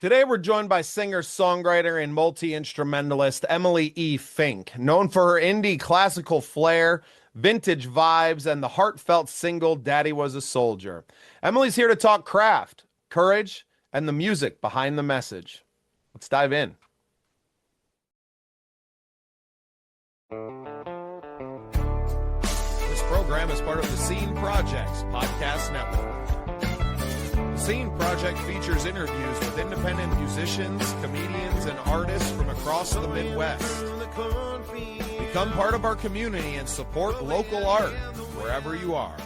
Today, we're joined by singer, songwriter, and multi instrumentalist Emily E. Finke, known for her indie classical flair, vintage vibes, and the heartfelt single Daddy Was a Soldier. Emily's here to talk craft, courage, and the music behind the message. Let's dive in. This program is part of the Scene Project's podcast network. The Scene Project features interviews with independent musicians, comedians, and artists from across the Midwest. Become part of our community and support local art wherever you are.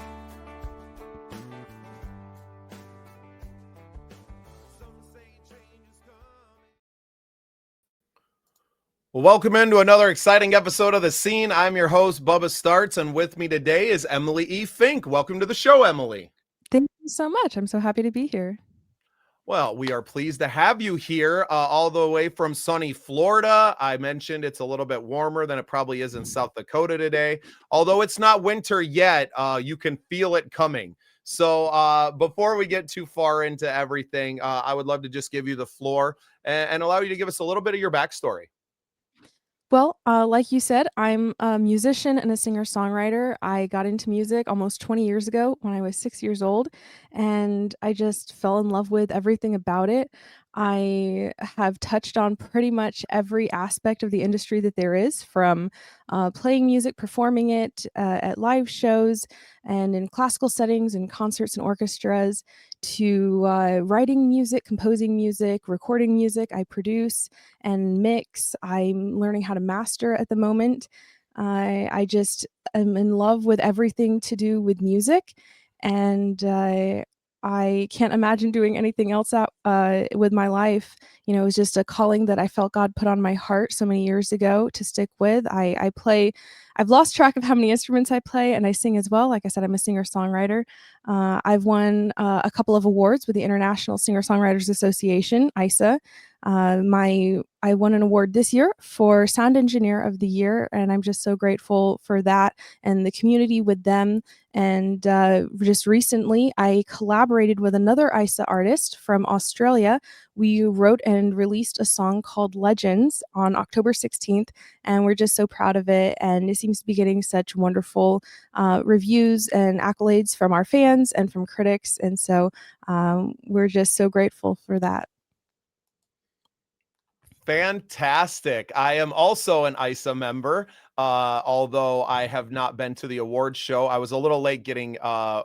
Well, welcome into another exciting episode of The Scene. I'm your host, Bubba Starts, and with me today is Emily E. Finke. Welcome to the show, Emily. Thank you so much. I'm so happy to be here. Well, we are pleased to have you here all the way from sunny Florida. I mentioned it's a little bit warmer than it probably is in South Dakota today. Although it's not winter yet, you can feel it coming. So before we get too far into everything, I would love to just give you the floor and allow you to give us a little bit of your backstory. Well, like you said, I'm a musician and a singer-songwriter. I got into music almost 20 years ago when I was 6 years old, and I just fell in love with everything about it. I have touched on pretty much every aspect of the industry that there is, from playing music, performing it at live shows and in classical settings and concerts and orchestras, to writing music, composing music, recording music. I produce and mix. I'm learning how to master at the moment. I just am in love with everything to do with music, and I can't imagine doing anything else out with my life. You know, it was just a calling that I felt God put on my heart so many years ago to stick with. I play. I've lost track of how many instruments I play, and I sing as well. Like I said, I'm a singer-songwriter. I've won a couple of awards with the International Singer-Songwriters Association, ISA. I won an award this year for Sound Engineer of the Year, and I'm just so grateful for that and the community with them. And just recently, I collaborated with another ISA artist from Australia. We wrote and released a song called Legends on October 16th, and we're just so proud of it. And it seems to be getting such wonderful reviews and accolades from our fans and from critics. And so we're just so grateful for that. Fantastic. I am also an ISA member, although I have not been to the award show. I was a little late getting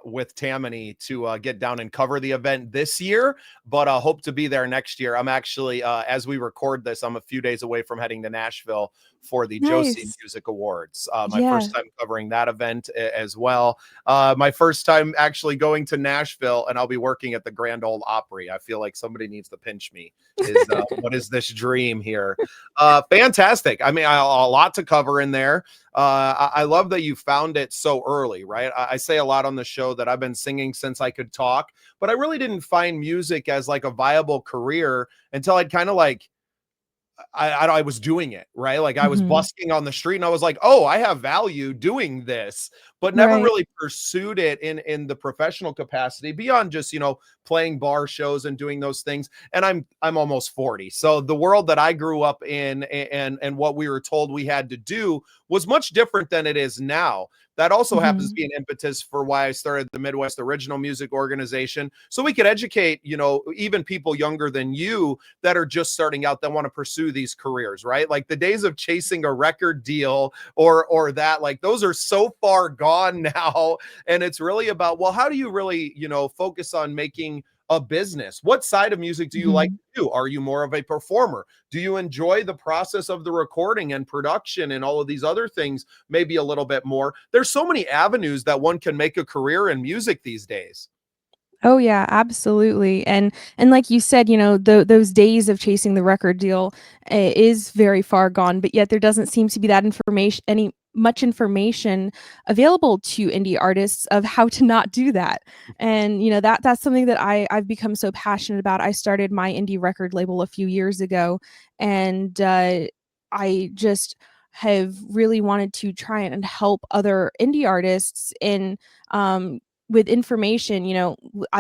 with Tammany to get down and cover the event this year, but I hope to be there next year. I'm actually, as we record this, I'm a few days away from heading to Nashville for the Josie Nice. Music Awards. My Yeah. first time covering that event as well. My first time actually going to Nashville, and I'll be working at the Grand Ole Opry. I feel like somebody needs to pinch me. What is this dream here? Fantastic. I mean, a lot to cover in there. I love that you found it so early, right? I say a lot on the show that I've been singing since I could talk, but I really didn't find music as like a viable career until I'd kind of like I was doing it, right? Like I was Mhm. busking on the street and I was like, oh, I have value doing this, but never Right. really pursued it in the professional capacity beyond just, playing bar shows and doing those things. And I'm almost 40. So the world that I grew up in and what we were told we had to do was much different than it is now. That also happens to Mhm. be an impetus for why I started the Midwest Original Music Organization. So we could educate, even people younger than you that are just starting out that want to pursue these careers, right? Like the days of chasing a record deal or that, like those are so far gone now. And it's really about, well, how do you really, focus on making a business? What side of music do you like Mhm. to do? Are you more of a performer? Do you enjoy the process of the recording and production and all of these other things maybe a little bit more? There's so many avenues that one can make a career in music these days. Oh yeah, absolutely. And like you said, those days of chasing the record deal is very far gone, but yet there doesn't seem to be that information any much information available to indie artists of how to not do that. And that's something that I've become so passionate about. I started my indie record label a few years ago, and I just have really wanted to try and help other indie artists in with information,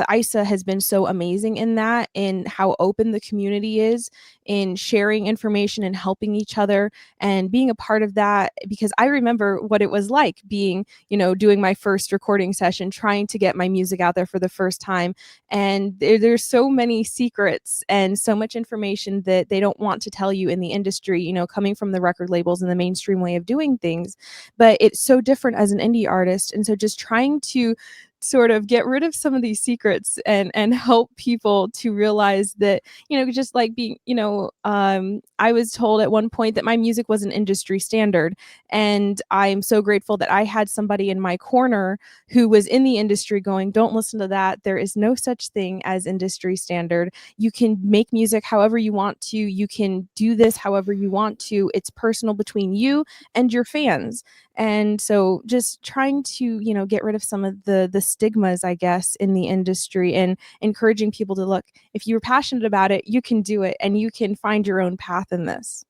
ISA has been so amazing in that, in how open the community is in sharing information and helping each other and being a part of that. Because I remember what it was like being, doing my first recording session, trying to get my music out there for the first time. And there's so many secrets and so much information that they don't want to tell you in the industry, coming from the record labels and the mainstream way of doing things. But it's so different as an indie artist. And so just trying to sort of get rid of some of these secrets and help people to realize that, just like being, I was told at one point that my music was an industry standard, and I'm so grateful that I had somebody in my corner who was in the industry going, don't listen to that, there is no such thing as industry standard. You can make music however you want to, you can do this however you want to, it's personal between you and your fans. And so just trying to, get rid of some of the stigmas, I guess, in the industry, and encouraging people to look, if you're passionate about it, you can do it and you can find your own path in this.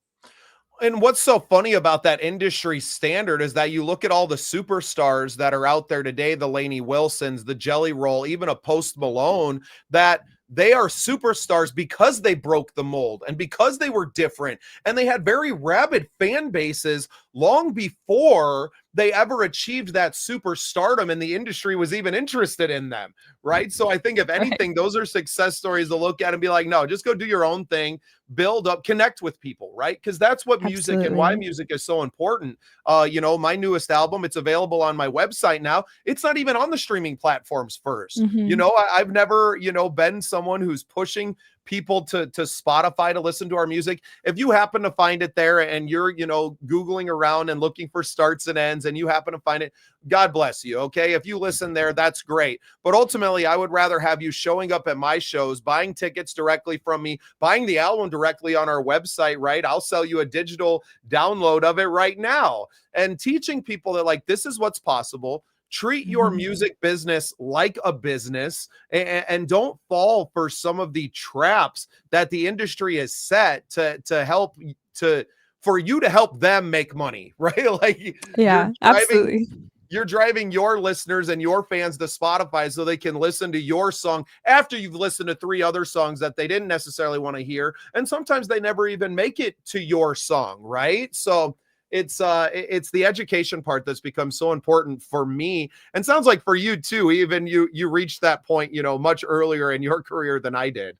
And what's so funny about that industry standard is that you look at all the superstars that are out there today, the Lainey Wilsons, the Jelly Roll, even a Post Malone, that they are superstars because they broke the mold and because they were different. And they had very rabid fan bases long before they ever achieved that superstardom and the industry was even interested in them, right? So I think if Right. anything, those are success stories to look at and be like, no, just go do your own thing, build up, connect with people, right? Because that's what music and why Absolutely. music is so important. My newest album, it's available on my website now. It's not even on the streaming platforms first. Hmm. I've never, been someone who's pushing people to Spotify to listen to our music. If you happen to find it there and you're, Googling around and looking for starts and ends and you happen to find it, God bless you. Okay. If you listen there, that's great. But ultimately, I would rather have you showing up at my shows, buying tickets directly from me, buying the album directly on our website, right? I'll sell you a digital download of it right now, and teaching people that, like, this is what's possible. Treat your Hmm. music business like a business, and don't fall for some of the traps that the industry has set to help to for you to help them make money, right? Like you're Yeah, driving absolutely. you're driving your listeners and your fans to Spotify so they can listen to your song after you've listened to three other songs that they didn't necessarily want to hear. And sometimes they never even make it to your song, right? So it's the education part that's become so important for me, and sounds like for you too. Even you reached that point, much earlier in your career than I did.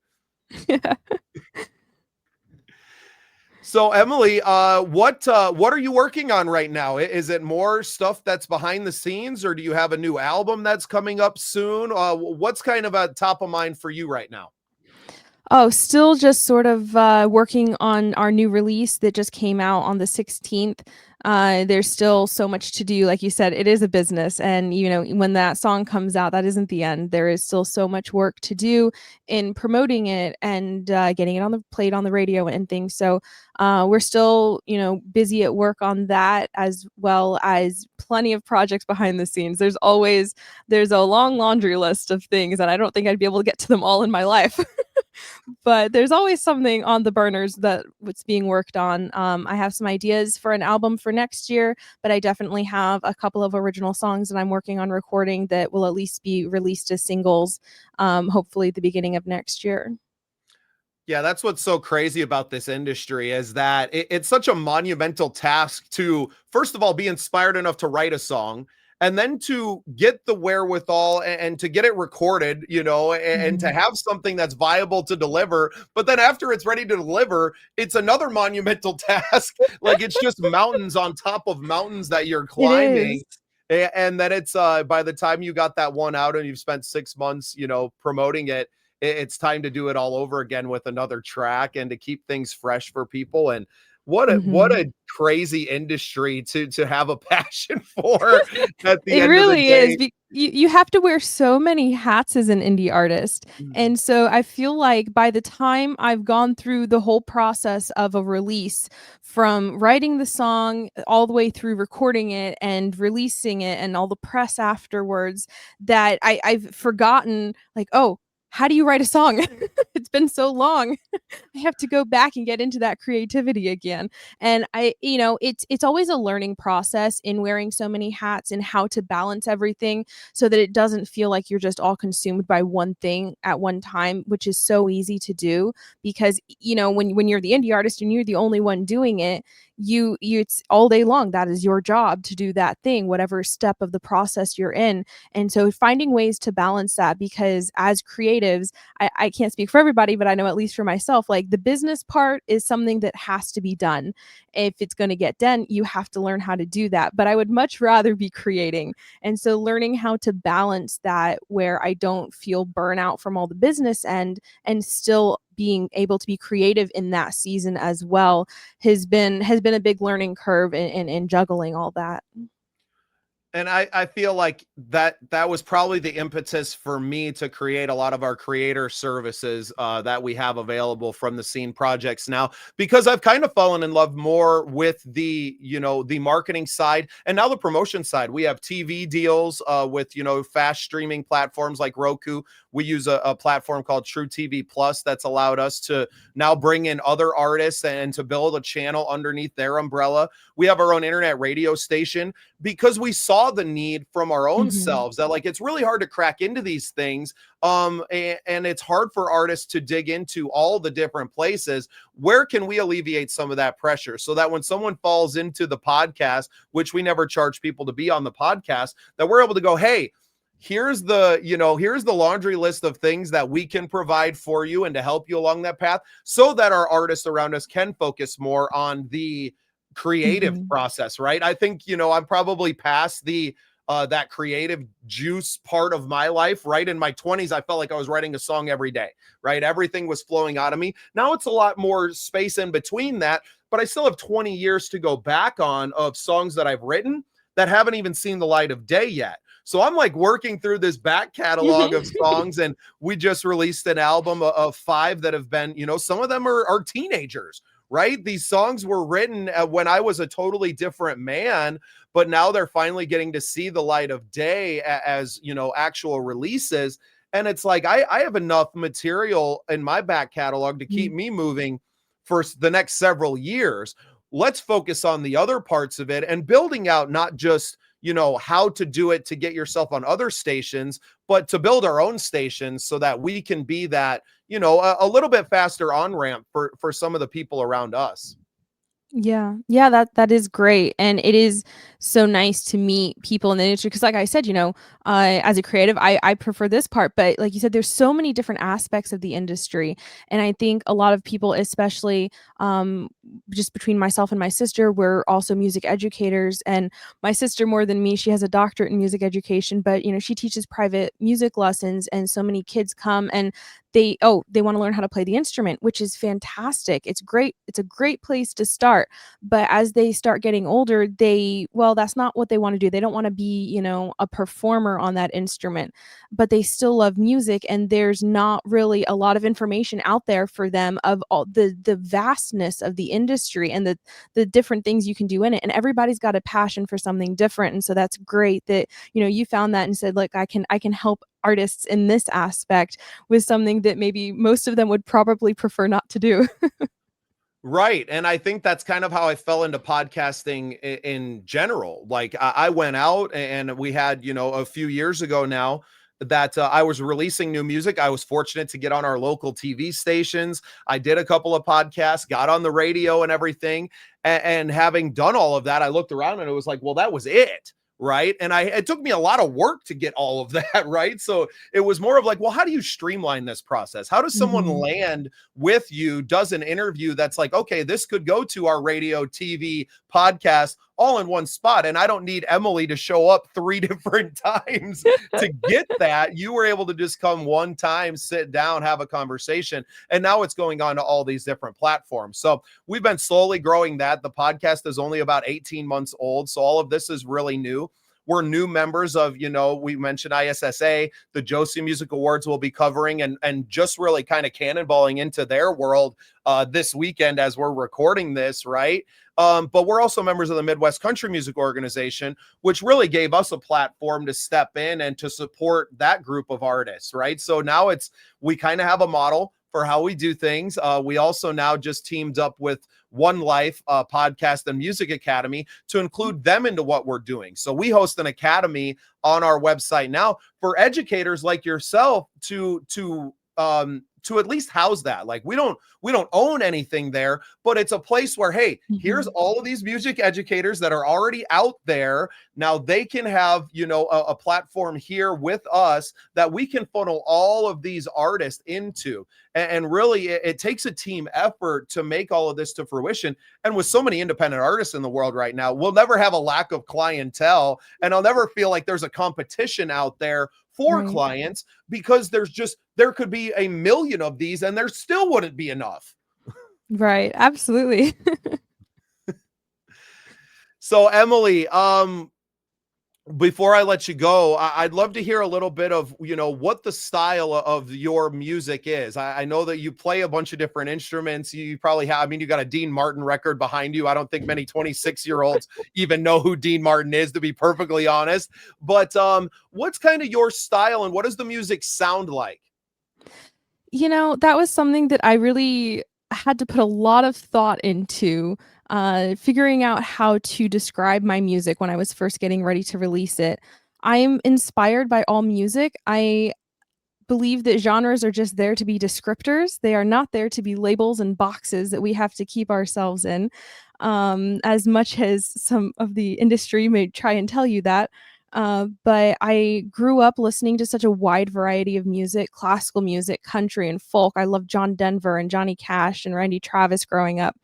Yeah. So Emily, what are you working on right now? Is it more stuff that's behind the scenes, or do you have a new album that's coming up soon? What's kind of a top of mind for you right now? Oh, still just sort of working on our new release that just came out on the 16th. There's still so much to do. Like you said, it is a business. And, when that song comes out, that isn't the end. There is still so much work to do in promoting it and getting it played on the radio and things. So we're still, busy at work on that, as well as plenty of projects behind the scenes. There's a long laundry list of things, and I don't think I'd be able to get to them all in my life. But there's always something on the burners that what's being worked on. I have some ideas for an album for next year, but I definitely have a couple of original songs that I'm working on recording that will at least be released as singles, hopefully at the beginning of next year. Yeah, that's what's so crazy about this industry is that it's such a monumental task to, first of all, be inspired enough to write a song, and then to get the wherewithal and to get it recorded, and to Mhm. have something that's viable to deliver. But then after it's ready to deliver, it's another monumental task. Like it's just mountains on top of mountains that you're It is. climbing. And then it's by the time you got that one out and you've spent 6 months, promoting it, it's time to do it all over again with another track and to keep things fresh for people. And what Mhm. a crazy industry to have a passion for at the It end of the really is. day. You have to wear so many hats as an indie artist, Mhm. and so I feel like by the time I've gone through the whole process of a release, from writing the song all the way through recording it and releasing it and all the press afterwards, that I've forgotten, like, "Oh, how do you write a song? It's been so long. I have to go back and get into that creativity again. And it's always a learning process in wearing so many hats and how to balance everything so that it doesn't feel like you're just all consumed by one thing at one time, which is so easy to do because when you're the indie artist and you're the only one doing it, you it's all day long. That is your job to do that thing, whatever step of the process you're in. And so finding ways to balance that, because as creatives, I can't speak for everybody, but I know at least for myself, like the business part is something that has to be done. If it's going to get done, you have to learn how to do that. But I would much rather be creating. And so learning how to balance that where I don't feel burnout from all the business end and still being able to be creative in that season as well has been a big learning curve in juggling all that. And I feel like that was probably the impetus for me to create a lot of our creator services that we have available from the Scene projects now, because I've kind of fallen in love more with the the marketing side and now the promotion side. We have TV deals with fast streaming platforms like Roku. We use a platform called True TV Plus that's allowed us to now bring in other artists and to build a channel underneath their umbrella. We have our own internet radio station because we saw the need from our own Mhm. selves that like it's really hard to crack into these things, and it's hard for artists to dig into all the different places. Where can we alleviate some of that pressure so that when someone falls into the podcast, which we never charge people to be on the podcast, that we're able to go, hey, here's the laundry list of things that we can provide for you and to help you along that path, so that our artists around us can focus more on the creative Mhm. process, right? I think, I'm probably past the that creative juice part of my life. Right in my 20s, I felt like I was writing a song every day, right? Everything was flowing out of me. Now it's a lot more space in between that, but I still have 20 years to go back on of songs that I've written that haven't even seen the light of day yet. So I'm like working through this back catalog of songs, and we just released an album of 5 that have been, some of them are teenagers, right? These songs were written when I was a totally different man, but now they're finally getting to see the light of day as, actual releases. And it's like, I have enough material in my back catalog to keep Mhm. me moving for the next several years. Let's focus on the other parts of it and building out not just, how to do it to get yourself on other stations, but to build our own stations so that we can be that, a little bit faster on ramp for some of the people around us. Yeah. Yeah, that is great, and it is so nice to meet people in the industry because, like I said, as a creative, I prefer this part, but like you said, there's so many different aspects of the industry, and I think a lot of people, especially, just between myself and my sister, we're also music educators, and my sister more than me, she has a doctorate in music education, but, she teaches private music lessons, and so many kids come and they wanna learn how to play the instrument, which is fantastic. It's great. It's a great place to start. But as they start getting older, that's not what they wanna do. They don't wanna be, a performer on that instrument, but they still love music, and there's not really a lot of information out there for them of all the vastness of the industry and the different things you can do in it, and everybody's got a passion for something different, and so that's great that, you found that and said, "Look, I can help artists in this aspect with something that maybe most of them would probably prefer not to do." Right. And I think that's kind of how I fell into podcasting in general. Like I went out and we had, a few years ago now that I was releasing new music. I was fortunate to get on our local TV stations. I did a couple of podcasts, got on the radio and everything. And having done all of that, I looked around and it was like, well, that was it. Right. And it took me a lot of work to get all of that. Right. So it was more of like, well, how do you streamline this process? How does someone Mhm. land with you, does an interview that's like, okay, this could go to our radio, TV, podcast all in one spot. And I don't need Emily to show up 3 different times to get that. You were able to just come one time, sit down, have a conversation. And now it's going on to all these different platforms. So we've been slowly growing that. The podcast is only about 18 months old. So all of this is really new. we're new members of, we mentioned ISSA, the Josie Music Awards will be covering, and just really kind of cannonballing into their world this weekend as we're recording this, right? But we're also members of the Midwest Country Music Organization, which really gave us a platform to step in and to support that group of artists, right? So now we kind of have a model for how we do things. We also now just teamed up with One Life Podcast and Music Academy to include them into what we're doing. So we host an academy on our website now for educators like yourself to at least house that. Like we don't own anything there, but it's a place where, hey, here's all of these music educators that are already out there. Now they can have, a platform here with us that we can funnel all of these artists into. And really it takes a team effort to make all of this to fruition. And with so many independent artists in the world right now, we'll never have a lack of clientele, and I'll never feel like there's a competition out there for clients, because there could be a million of these and there still wouldn't be enough. Right. Absolutely. So Emily, before I let you go, I'd love to hear a little bit of, what the style of your music is. I know that you play a bunch of different instruments. You probably have, you got a Dean Martin record behind you. I don't think many 26-year-olds even know who Dean Martin is, to be perfectly honest. But what's kind of your style, and what does the music sound like? That was something that I really had to put a lot of thought into, figuring out how to describe my music when I was first getting ready to release it. I'm inspired by all music. I believe that genres are just there to be descriptors. They are not there to be labels and boxes that we have to keep ourselves in. As much as some of the industry may try and tell you that. But I grew up listening to such a wide variety of music: classical music, country, and folk. I loved John Denver and Johnny Cash and Randy Travis growing up.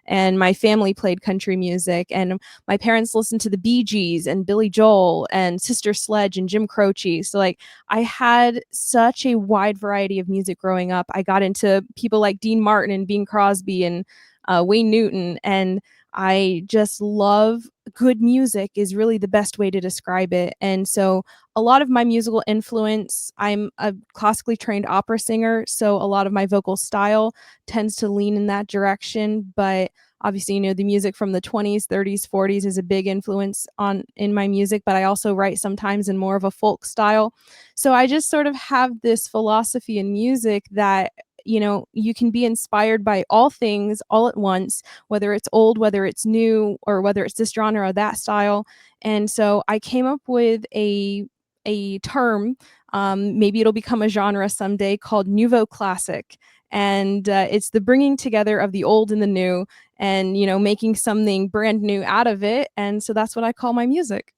And my family played country music, and my parents listened to the Bee Gees and Billy Joel and Sister Sledge and Jim Croce. So like I had such a wide variety of music growing up. I got into people like Dean Martin and Bing Crosby and Wayne Newton, and I just love good music is really the best way to describe it. And so a lot of my musical influence, I'm a classically trained opera singer, so a lot of my vocal style tends to lean in that direction. But obviously, the music from the 20s, 30s, 40s is a big influence in my music, but I also write sometimes in more of a folk style. So I just sort of have this philosophy in music that you can be inspired by all things all at once, whether it's old, whether it's new, or whether it's this genre or that style. And so I came up with a term, maybe it'll become a genre someday, called nouveau classic. And it's the bringing together of the old and the new, and making something brand new out of it. And so that's what I call my music.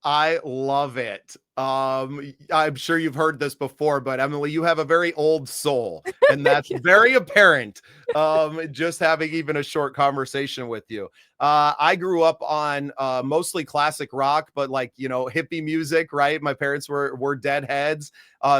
I love it. I'm sure you've heard this before, but Emily, you have a very old soul, and that's very apparent. Just having even a short conversation with you. I grew up on mostly classic rock, but like, hippie music, right? My parents were Deadheads.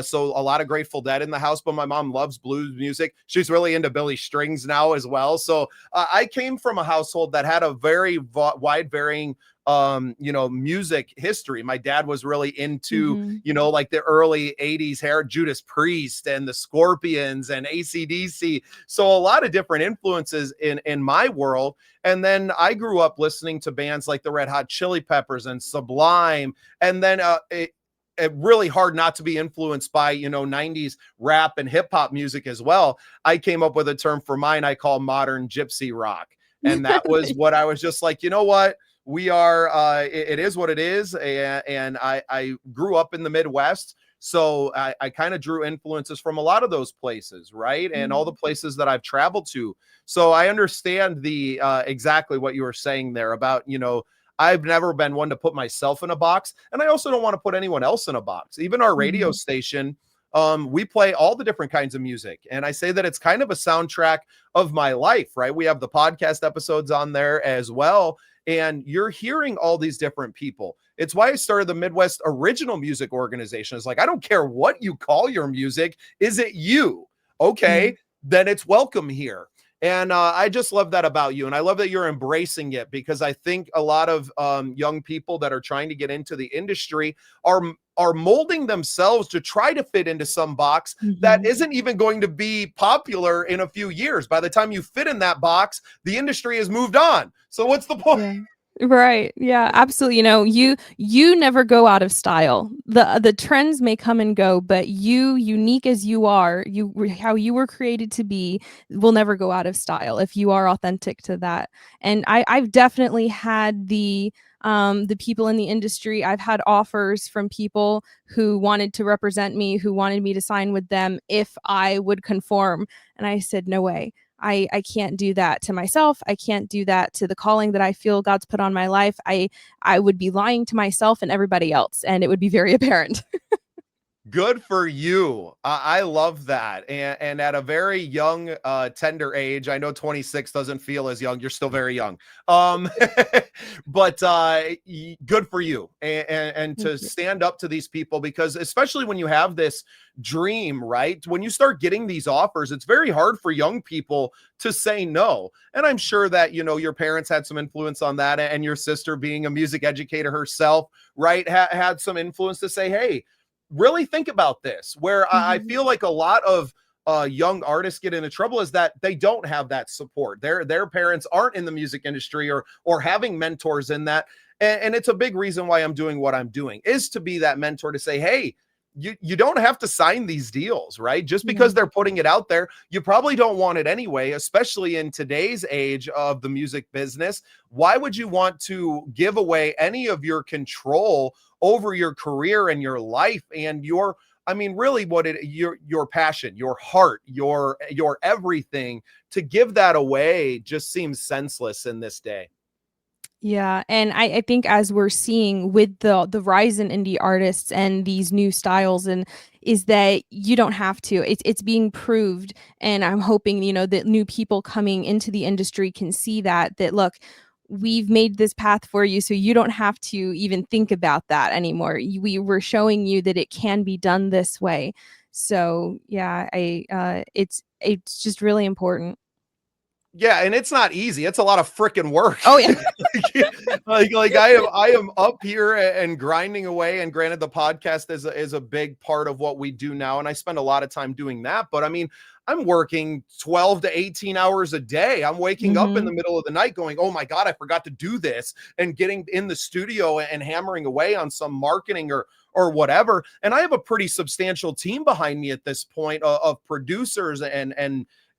So a lot of Grateful Dead in the house, but my mom loves blues music. She's really into Billy Strings now as well. So I came from a household that had a very wide varying music history. My dad was really into, like the early 80s hair, Judas Priest and the Scorpions and AC/DC. So a lot of different influences in my world. And then I grew up listening to bands like the Red Hot Chili Peppers and Sublime. And then it really hard not to be influenced by 90s rap and hip hop music as well. I came up with a term for mine I call modern gypsy rock. And that was what I was just like, what? We are, it is what it is. And I grew up in the Midwest. So I kind of drew influences from a lot of those places, right? And all the places that I've traveled to. So I understand the exactly what you were saying there about, I've never been one to put myself in a box. And I also don't want to put anyone else in a box. Even our radio station, we play all the different kinds of music. And I say that it's kind of a soundtrack of my life, right? We have the podcast episodes on there as well. And you're hearing all these different people. It's why I started the Midwest Original Music Organization. It's like, I don't care what you call your music. Is it you? Okay, then it's welcome here. And I just love that about you. And I love that you're embracing it, because I think a lot of young people that are trying to get into the industry are molding themselves to try to fit into some box that Mhm. isn't even going to be popular in a few years. By the time you fit in that box, the industry has moved on. So what's the point? Yeah. Right. Yeah, absolutely. You never go out of style. The trends may come and go, but you, unique as you are, how you were created to be, will never go out of style if you are authentic to that. And I've definitely had the people in the industry. I've had offers from people who wanted to represent me, who wanted me to sign with them if I would conform. And I said, no way. I can't do that to myself. I can't do that to the calling that I feel God's put on my life. I would be lying to myself and everybody else, and it would be very apparent. Good for you. I love that. And at a very young, tender age, I know 26 doesn't feel as young. You're still very young. Um, but good for you. And Thank to you. stand up to these people, because especially when you have this dream, right? When you start getting these offers, it's very hard for young people to say no. And I'm sure that, your parents had some influence on that, and your sister, being a music educator herself, right, had some influence to say, hey, really think about this. Where I Mhm. feel like a lot of young artists get into trouble is that they don't have that support. Their parents aren't in the music industry, or having mentors in that. And it's a big reason why I'm doing what I'm doing, is to be that mentor, to say, hey, you don't have to sign these deals, right? Just Yeah. because they're putting it out there, you probably don't want it anyway, especially in today's age of the music business. Why would you want to give away any of your control over your career and your life and your, I mean, really your passion, your heart, your everything? To give that away just seems senseless in this day. Yeah, and I think as we're seeing with the rise in indie artists and these new styles, and is that you don't have to. It's being proved, and I'm hoping that new people coming into the industry can see that look, we've made this path for you, so you don't have to even think about that anymore. We were showing you that it can be done this way. So yeah, I it's just really important. Yeah, and it's not easy. It's a lot of freaking work. Oh yeah. Like I am up here and grinding away. And granted, the podcast is a big part of what we do now, and I spend a lot of time doing that. But I mean, I'm working 12 to 18 hours a day. I'm waking up in Mhm. the middle of the night going, "Oh my God, I forgot to do this," and getting in the studio and hammering away on some marketing or whatever. And I have a pretty substantial team behind me at this point, of producers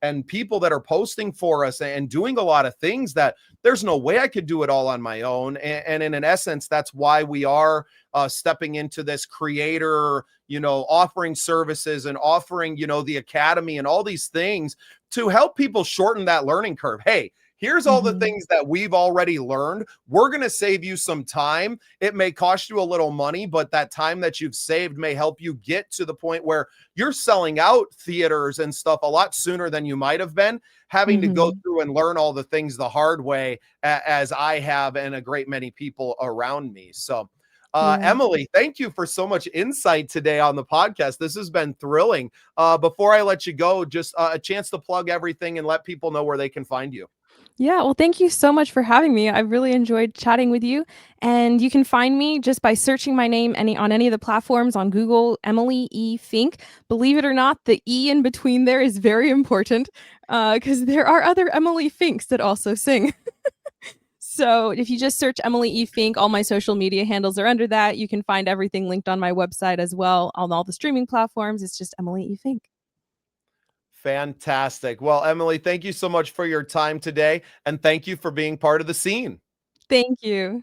and people that are posting for us and doing a lot of things that there's no way I could do it all on my own. And in an essence, that's why we are stepping into this creator, offering services and offering, the academy and all these things to help people shorten that learning curve. Hey, here's all the Mhm. things that we've already learned. We're going to save you some time. It may cost you a little money, but that time that you've saved may help you get to the point where you're selling out theaters and stuff a lot sooner than you might have been, having to go Mhm. through and learn all the things the hard way, as I have, and a great many people around me. So, Yeah. Emily, thank you for so much insight today on the podcast. This has been thrilling. Before I let you go, just a chance to plug everything and let people know where they can find you. Yeah, well, thank you so much for having me. I really enjoyed chatting with you. And you can find me just by searching my name on any of the platforms on Google, Emily E. Fink. Believe it or not, the E in between there is very important because there are other Emily Finks that also sing. So if you just search Emily E. Fink, all my social media handles are under that. You can find everything linked on my website as well on all the streaming platforms. It's just Emily E. Fink. Fantastic. Well, Emily, thank you so much for your time today. And thank you for being part of the scene. Thank you.